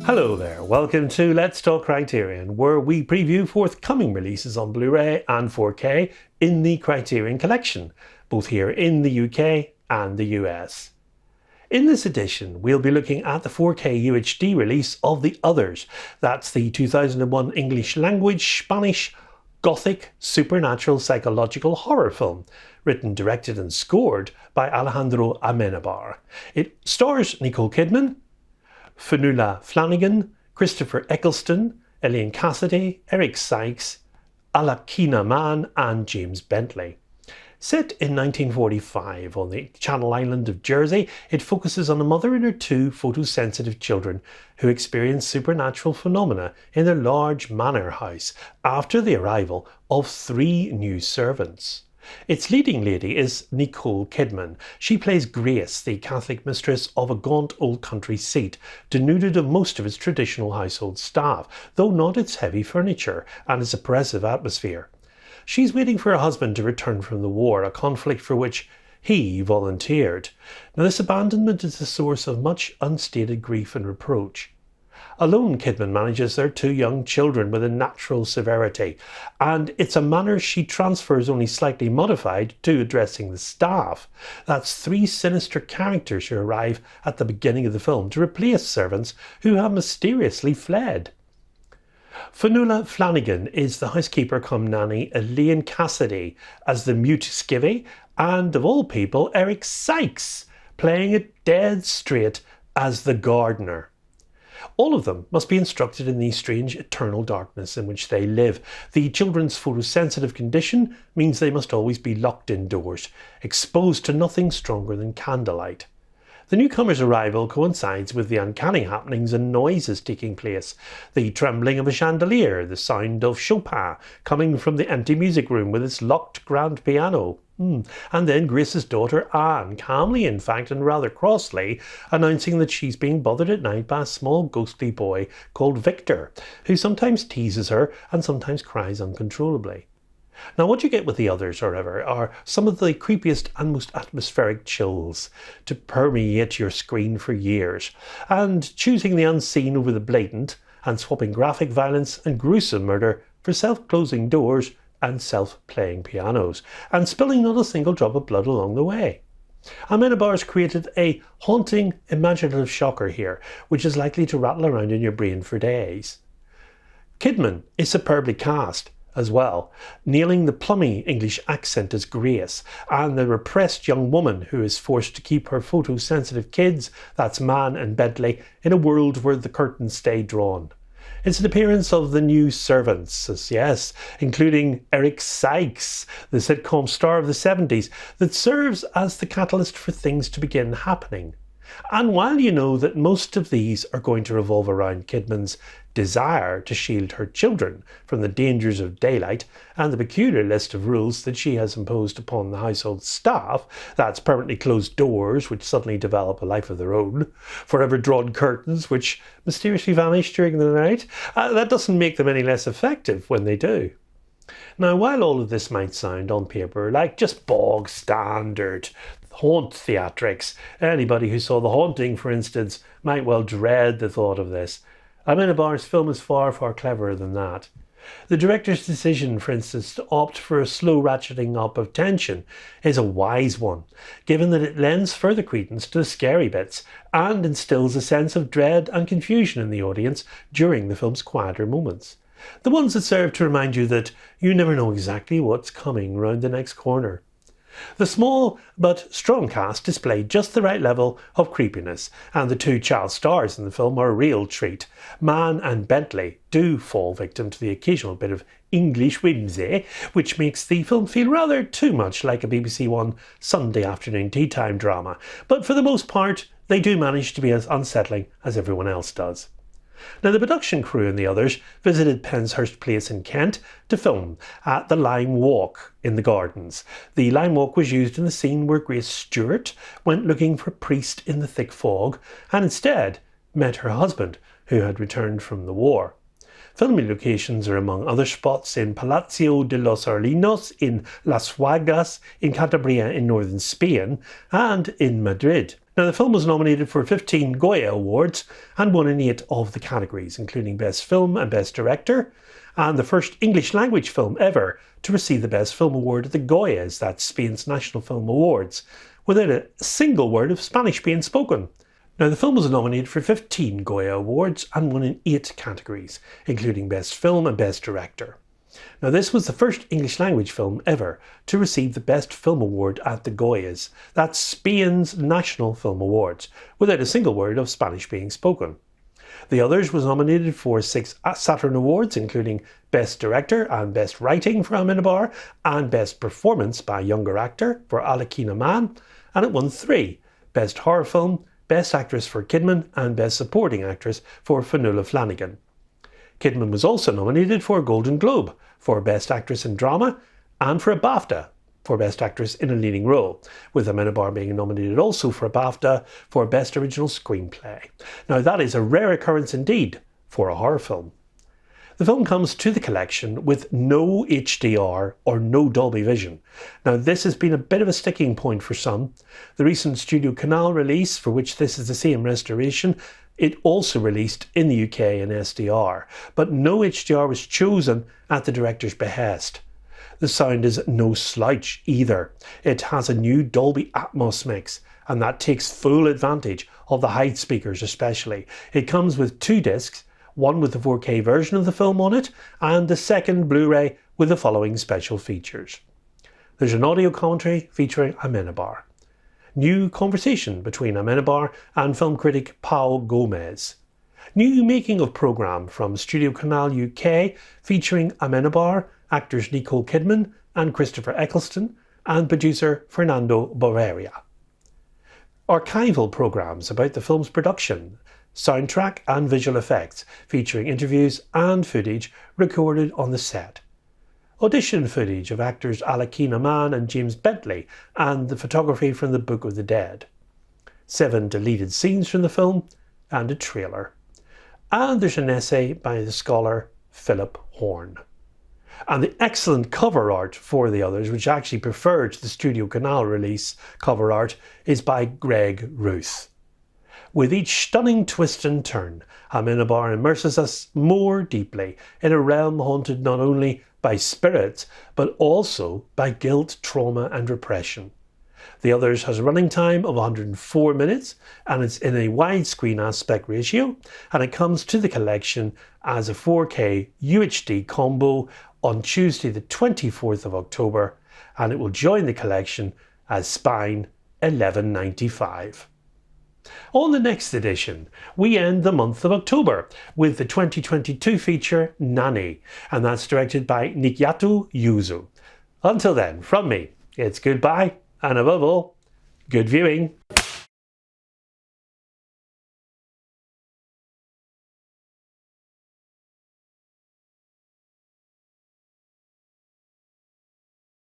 Hello there, welcome to Let's Talk Criterion, where we preview forthcoming releases on Blu-ray and 4K in the Criterion collection, both here in the UK and the US. In this edition, we'll be looking at the 4K UHD release of The Others. That's the 2001 English language, Spanish, gothic, supernatural psychological horror film, written, directed and scored by Alejandro Amenábar. It stars Nicole Kidman, Fionnuala Flanagan, Christopher Eccleston, Elaine Cassidy, Eric Sykes, Alakina Mann and James Bentley. Set in 1945 on the Channel Island of Jersey, it focuses on a mother and her two photosensitive children who experience supernatural phenomena in their large manor house after the arrival of 3 new servants. Its leading lady is Nicole Kidman. She plays Grace, the Catholic mistress of a gaunt old country seat, denuded of most of its traditional household staff, though not its heavy furniture and its oppressive atmosphere. She's waiting for her husband to return from the war, a conflict for which he volunteered. Now, this abandonment is the source of much unstated grief and reproach. Alone, Kidman manages their 2 young children with a natural severity, and it's a manner she transfers, only slightly modified, to addressing the staff. That's 3 sinister characters who arrive at the beginning of the film to replace servants who have mysteriously fled. Fionnuala Flanagan is the housekeeper cum nanny Elaine Cassidy as the mute skivvy, and of all people, Eric Sykes, playing it dead straight as the gardener. All of them must be instructed in the strange eternal darkness in which they live. The children's photosensitive condition means they must always be locked indoors, exposed to nothing stronger than candlelight. The newcomer's arrival coincides with the uncanny happenings and noises taking place. The trembling of a chandelier, the sound of Chopin coming from the empty music room with its locked grand piano. And then Grace's daughter Anne, calmly in fact and rather crossly, announcing that she's being bothered at night by a small ghostly boy called Victor, who sometimes teases her and sometimes cries uncontrollably. Now, what you get with The Others, however, are some of the creepiest and most atmospheric chills to permeate your screen for years, and choosing the unseen over the blatant, and swapping graphic violence and gruesome murder for self-closing doors and self-playing pianos, and spilling not a single drop of blood along the way. Amenábar's created a haunting, imaginative shocker here, which is likely to rattle around in your brain for days. Kidman is superbly cast as well, nailing the plummy English accent as Grace, and the repressed young woman who is forced to keep her photosensitive kids, that's Mann and Bentley, in a world where the curtains stay drawn. It's an appearance of the new servants, yes, including Eric Sykes, the sitcom star of the 70s, that serves as the catalyst for things to begin happening. And while you know that most of these are going to revolve around Kidman's desire to shield her children from the dangers of daylight and the peculiar list of rules that she has imposed upon the household staff, that's permanently closed doors which suddenly develop a life of their own, forever drawn curtains which mysteriously vanish during the night, that doesn't make them any less effective when they do. Now, while all of this might sound on paper like just bog standard haunt theatrics, anybody who saw The Haunting, for instance, might well dread the thought of this. Amenábar's film is far, far cleverer than that. The director's decision, for instance, to opt for a slow ratcheting up of tension is a wise one, given that it lends further credence to the scary bits and instills a sense of dread and confusion in the audience during the film's quieter moments. The ones that serve to remind you that you never know exactly what's coming round the next corner. The small but strong cast displayed just the right level of creepiness, and the 2 child stars in the film are a real treat. Mann and Bentley do fall victim to the occasional bit of English whimsy, which makes the film feel rather too much like a BBC One Sunday afternoon tea time drama, but for the most part they do manage to be as unsettling as everyone else does. Now, the production crew and The Others visited Penshurst Place in Kent to film at the Lime Walk in the Gardens. The Lime Walk was used in the scene where Grace Stewart went looking for a priest in the thick fog and instead met her husband, who had returned from the war. Filming locations are among other spots in Palacio de los Hornos in Las Huagas in Cantabria in northern Spain and in Madrid. Now, the film was nominated for 15 Goya Awards and won in 8 of the categories, including Best Film and Best Director, and the first English language film ever to receive the Best Film Award at the Goyas, that's Spain's National Film Awards, without a single word of Spanish being spoken. Now, the film was nominated for 15 Goya Awards and won in 8 categories, including Best Film and Best Director. Now, this was the first English language film ever to receive the Best Film Award at the Goyas, that's Spain's National Film Awards, without a single word of Spanish being spoken. The Others was nominated for 6 Saturn Awards, including Best Director and Best Writing for Amenábar, and Best Performance by Younger Actor for Alejandro Amenábar, and it won 3, Best Horror Film, Best Actress for Kidman and Best Supporting Actress for Fionnuala Flanagan. Kidman was also nominated for a Golden Globe for Best Actress in Drama and for a BAFTA for Best Actress in a Leading Role, with Amenábar being nominated also for a BAFTA for Best Original Screenplay. Now, that is a rare occurrence indeed for a horror film. The film comes to the collection with no HDR or no Dolby Vision. Now, this has been a bit of a sticking point for some. The recent Studio Canal release, for which this is the same restoration, it also released in the UK in SDR, but no HDR was chosen at the director's behest. The sound is no slouch either. It has a new Dolby Atmos mix, and that takes full advantage of the hide speakers especially. It comes with 2 discs, one with the 4K version of the film on it, and the second Blu-ray with the following special features. There's an audio commentary featuring Amenábar. New conversation between Amenábar and film critic Pau Gomez. New making of programme from Studio Canal UK featuring Amenábar, actors Nicole Kidman and Christopher Eccleston, and producer Fernando Borreria. Archival programmes about the film's production, soundtrack and visual effects, featuring interviews and footage recorded on the set. Audition footage of actors Alejandro Amenábar and James Bentley, and the photography from the Book of the Dead. 7 deleted scenes from the film, and a trailer. And there's an essay by the scholar Philip Horn. And the excellent cover art for The Others, which I actually preferred to the Studio Canal release cover art, is by Greg Ruth. With each stunning twist and turn, Amenábar immerses us more deeply in a realm haunted not only by spirits, but also by guilt, trauma and repression. The Others has a running time of 104 minutes, and it's in a widescreen aspect ratio, and it comes to the collection as a 4K UHD combo on Tuesday the 24th of October, and it will join the collection as Spine 1195. On the next edition, we end the month of October with the 2022 feature Nani, and that's directed by Nikyatu Yuzu. Until then, from me, it's goodbye, and above all, good viewing.